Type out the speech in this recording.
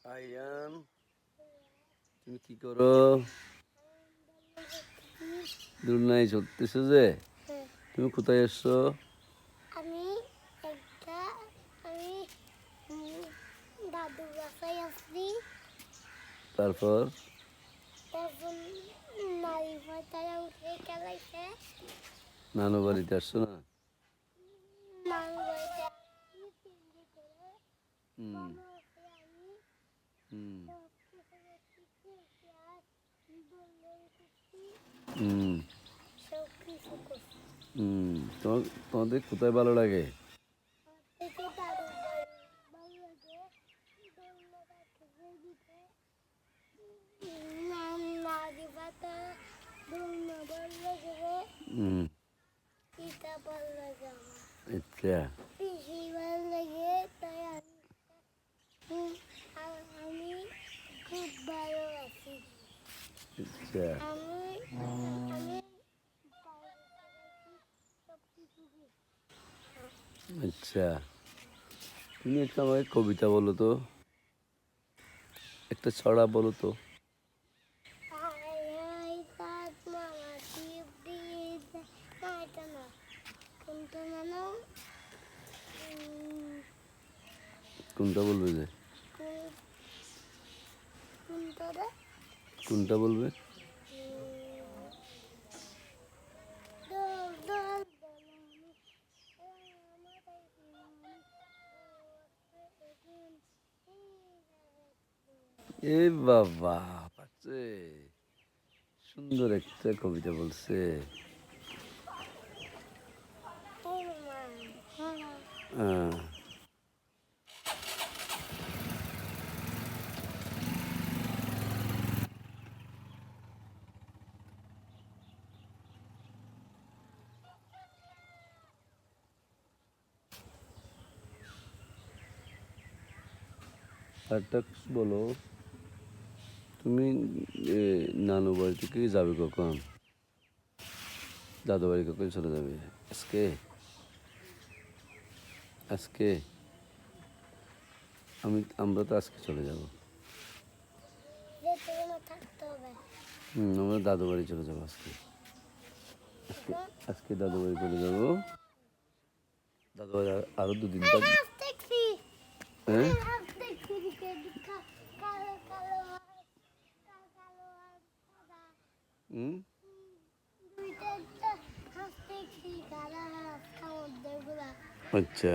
আয়ান, তুমি কি করো? দুলনায় চলতেছো যে? তুমি কোথায় এসছো? আমি একটা আমি দাদু বাসায় আসছি। তারপর তারপর নারী তারা উঠে খেলাইছে। নানু বাড়িতে আসছো না? নানু বাড়িতে আসছি তিনটি করে হুম মামা আছে আমি হুম সব কিছু করছি আর দোলন করছি হুম সব কিছু করছি। হুম তোমাদের কোথায় ভালো লাগে? আর থেকে দাদু বাড়ি ভালো লাগে দোলনাটা খেতে দিতে নারী পাতা দোলনা ভালো লাগে হুম এটা ভালো লাগে আমার আচ্ছা বেশি ভালো লাগে তাই আমি খুব ভালো আছি। আচ্ছা আমি আমি সব কিছু আচ্ছা তুমি একটা আমাকে কবিতা বলো তো, একটা ছড়া বলো তো। এটা না কোনটা জানো কোনটা বলবে যে? কোনটা রে কোনটা বলবে? দোল দোল এ বাবা, পারছে, সুন্দর একটা কবিতা বলছে। হ্যাঁ, আরেকটা বলো। তুমি নানু বাড়ি থেকে যাবে কখন? দাদু বাড়ি কখন চলে যাবে? আজকে? আজকে আমরা তো আজকে চলে যাব। থাকতে হবে আমরা দাদু বাড়ি চলে যাবো আজকে। আজকে আজকে দাদু বাড়ি চলে যাবো। দাদু বাড়ি আরো দুদিন থাকবে। হ্যাঁ, হুম আচ্ছা।